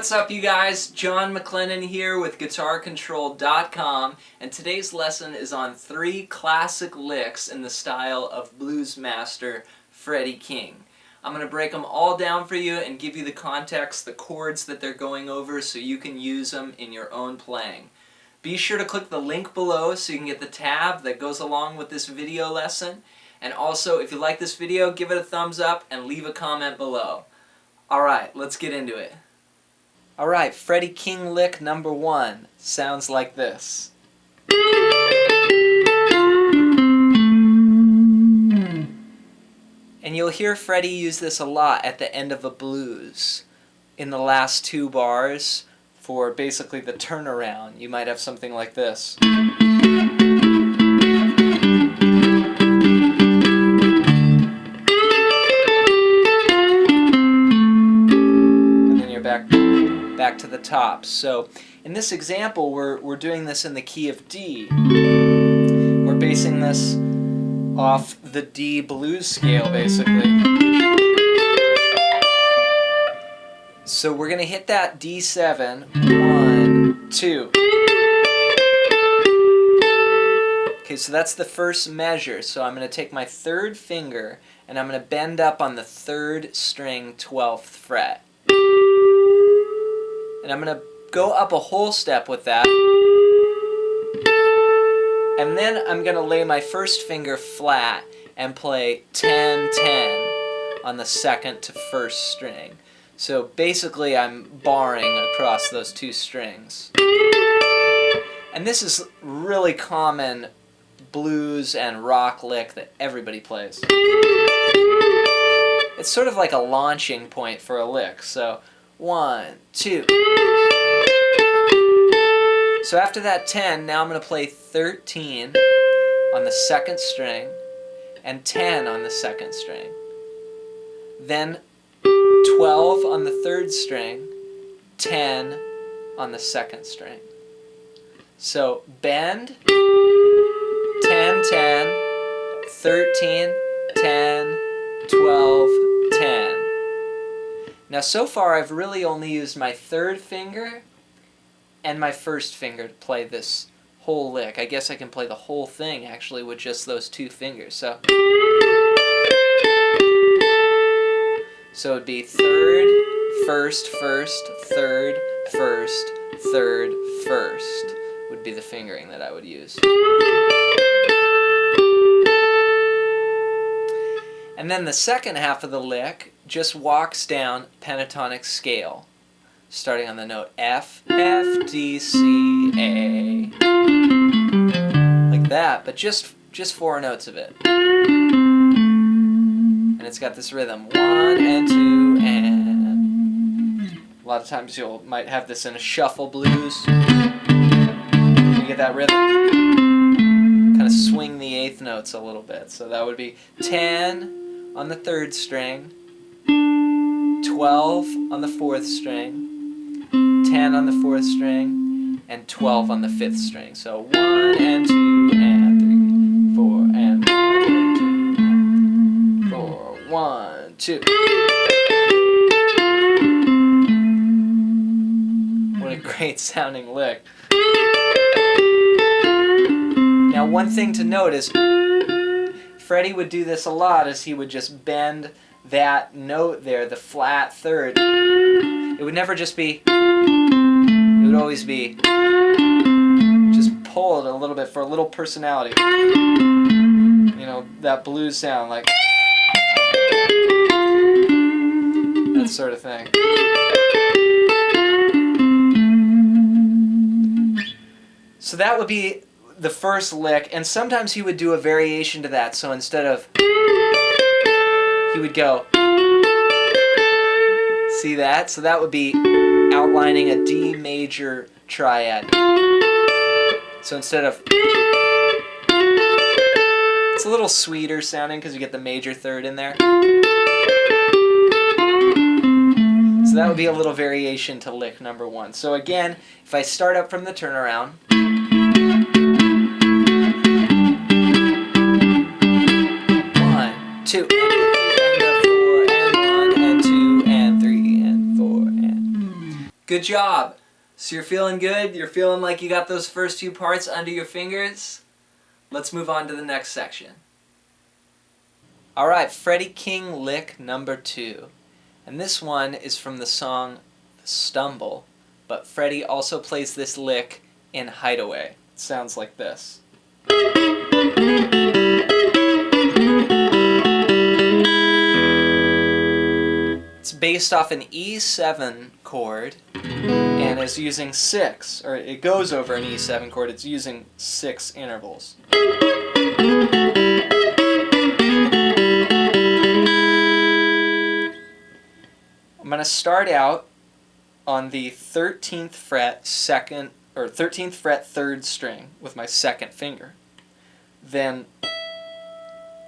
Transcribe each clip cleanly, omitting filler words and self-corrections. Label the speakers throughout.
Speaker 1: What's up, you guys? John McLennan here with GuitarControl.com, and today's lesson is on 3 classic licks in the style of blues master Freddie King. I'm going to break them all down for you and give you the context, the chords that they're going over, so you can use them in your own playing. Be sure to click the link below so you can get the tab that goes along with this video lesson. And also, if you like this video, give it a thumbs up and leave a comment below. Alright, let's get into it. Alright, Freddie King lick number 1 sounds like this. And you'll hear Freddie use this a lot at the end of a blues. In the last 2 bars, for basically the turnaround, you might have something like this. And then you're back to the top. So in this example, we're doing this in the key of D. We're basing this off the D blues scale, basically. So we're going to hit that D7, 1, 2. Okay, so that's the first measure. So I'm going to take my 3rd finger and I'm going to bend up on the 3rd string 12th fret. And I'm going to go up a whole step with that. And then I'm going to lay my 1st finger flat and play 10, 10 on the 2nd to 1st string. So basically I'm barring across those 2 strings. And this is really common blues and rock lick that everybody plays. It's sort of like a launching point for a lick. So 1, 2. So after that 10, now I'm going to play 13 on the 2nd string and 10 on the 2nd string. Then 12 on the 3rd string, 10 on the 2nd string. So bend, 10, 10, 13, 10, 12, 10. Now so far I've really only used my 3rd finger and my 1st finger to play this whole lick. I guess I can play the whole thing actually with just those 2 fingers. So it'd be 3rd, 1st, 1st, 3rd, 1st, 3rd, 1st would be the fingering that I would use. And then the second half of the lick just walks down pentatonic scale, starting on the note F, F, D, C, A. Like that, but just 4 notes of it. And it's got this rhythm, 1 and 2 and. A lot of times you might have this in a shuffle blues. You get that rhythm. Kind of swing the 8th notes a little bit. So that would be 10 on the 3rd string, 12 on the 4th string, 10 on the 4th string, and 12 on the 5th string. So 1 and 2 and 3, 4 and 1, 2, 4, 1, 2. What a great sounding lick. Now one thing to note is Freddie would do this a lot, is he would just bend that note there, the flat 3rd. It would never just be, it would always be just pulled a little bit for a little personality. You know, that blues sound, like that sort of thing. So that would be the first lick, and sometimes he would do a variation to that. So instead of, he would go, see that? So that would be outlining a D major triad. So instead of, it's a little sweeter sounding because you get the major 3rd in there. So that would be a little variation to lick number 1. So again, if I start up from the turnaround, 1, 2, and 3, and 4, and 1, and 2, and 3, and 4, and Good job. So you're feeling good? You're feeling like you got those first few parts under your fingers? Let's move on to the next section. Alright, Freddie King lick number 2. And this one is from the song Stumble, but Freddie also plays this lick in Hideaway. It sounds like this. It's based off an E7 chord and is using 6, or it goes over an E7 chord, it's using 6 intervals. I'm going to start out on the 13th fret 3rd string with my 2nd finger. Then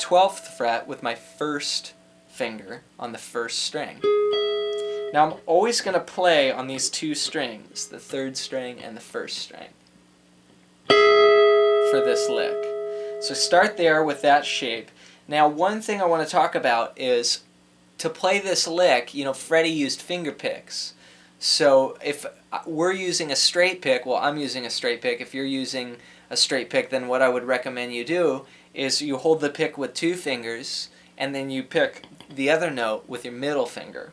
Speaker 1: 12th fret with my 1st finger on the 1st string. Now I'm always going to play on these 2 strings, the 3rd string and the 1st string, for this lick. So start there with that shape. Now one thing I want to talk about is, to play this lick, you know, Freddie used finger picks. So if we're using a straight pick, well, I'm using a straight pick. If you're using a straight pick, then what I would recommend you do is you hold the pick with 2 fingers, and then you pick the other note with your middle finger.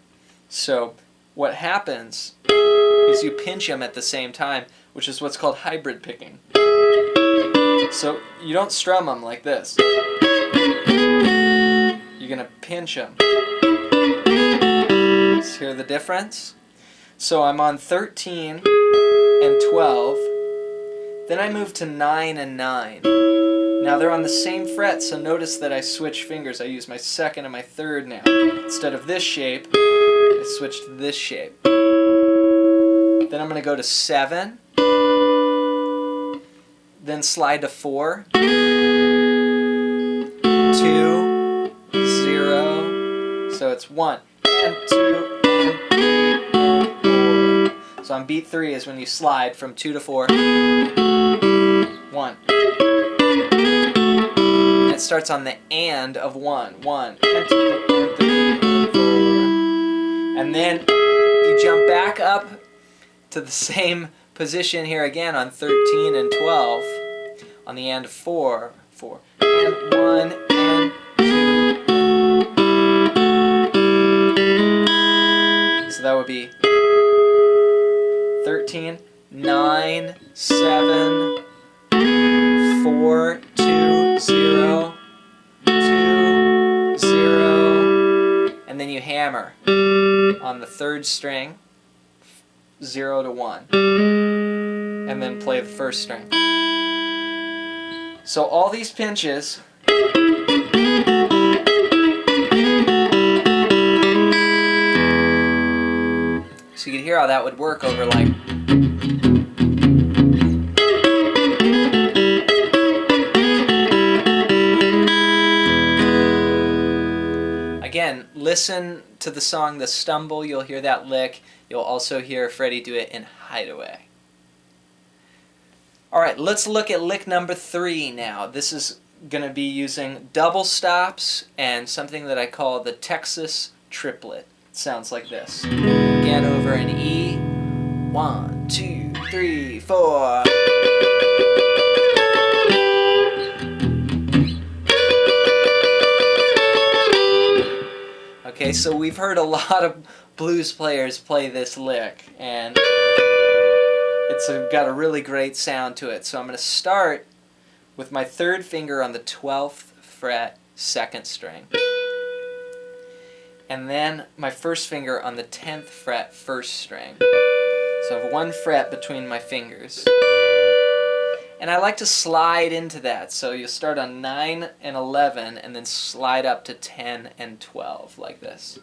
Speaker 1: So what happens is you pinch them at the same time, which is what's called hybrid picking. So you don't strum them like this. You're going to pinch them. Hear the difference? So I'm on 13 and 12. Then I move to 9 and 9. Now they're on the same fret, so notice that I switch fingers. I use my 2nd and my 3rd now. Instead of this shape, I switch to this shape. Then I'm going to go to 7. Then slide to 4. 2, 0. So it's 1 and 2. So on beat 3 is when you slide from 2 to 4. 1. And it starts on the and of 1. 1 and 2 and 3 and 4. And then you jump back up to the same position here again on 13 and 12 on the and of 4. 4 and 1 and 2. So that would be 13, 9, 7, 4, 2, 0, 2, 0, and then you hammer on the 3rd string, 0 to 1, and then play the 1st string. So all these pinches so you can hear how that would work over like. Again, listen to the song The Stumble, you'll hear that lick. You'll also hear Freddie do it in Hideaway. Alright, let's look at lick number 3 now. This is going to be using double stops and something that I call the Texas triplet. It sounds like this. Again over an E. 1, 2, 3, 4. Okay, so we've heard a lot of blues players play this lick, and it's got a really great sound to it. So I'm going to start with my 3rd finger on the 12th fret 2nd string. And then my 1st finger on the 10th fret 1st string. So I have 1 fret between my fingers. And I like to slide into that. So you'll start on 9 and 11 and then slide up to 10 and 12 like this.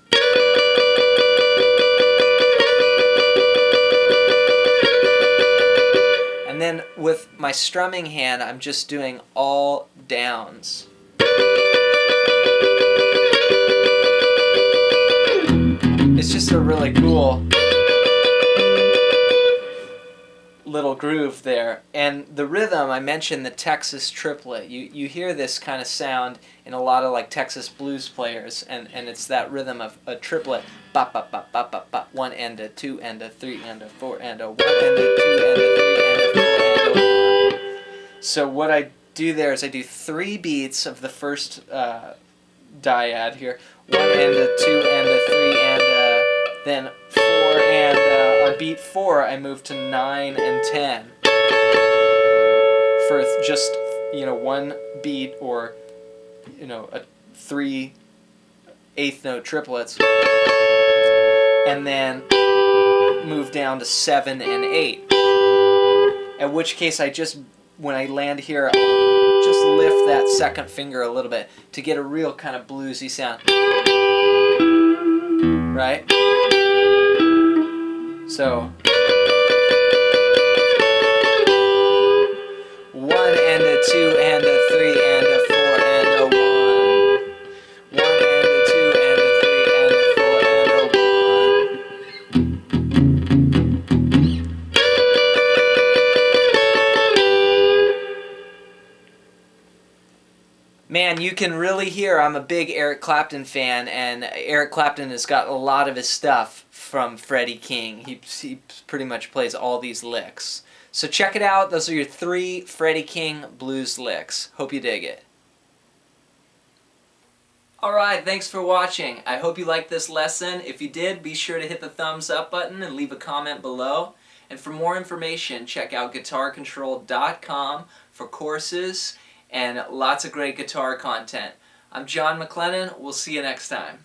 Speaker 1: And then with my strumming hand, I'm just doing all downs. It's just a really cool little groove there. And the rhythm, I mentioned the Texas triplet. You hear this kind of sound in a lot of like Texas blues players, and it's that rhythm of a triplet. Ba ba ba ba ba ba. 1 and a 2 and a 3 and a 4 and a 1 and a 2 and a 3 and a 4 and a 1. So what I do there is I do 3 beats of the first dyad here. 1 and a 2 and a 3 and a, then 4 and on beat 4 I move to 9 and 10 for just, you know, 1 beat, or, you know, 3 eighth note triplets, and then move down to 7 and 8. At which case I just, when I land here, I'll just lift that second finger a little bit to get a real kind of bluesy sound. Right? So 1 and a 2 and a 3 and a 4 and a 1. 1 and a 2 and a 3 and a 4 and a 1. Man, you can really hear I'm a big Eric Clapton fan, and Eric Clapton has got a lot of his stuff from Freddie King. He pretty much plays all these licks. So check it out. Those are your 3 Freddie King blues licks. Hope you dig it. Alright, thanks for watching. I hope you liked this lesson. If you did, be sure to hit the thumbs up button and leave a comment below. And for more information, check out guitarcontrol.com for courses and lots of great guitar content. I'm John McLennan. We'll see you next time.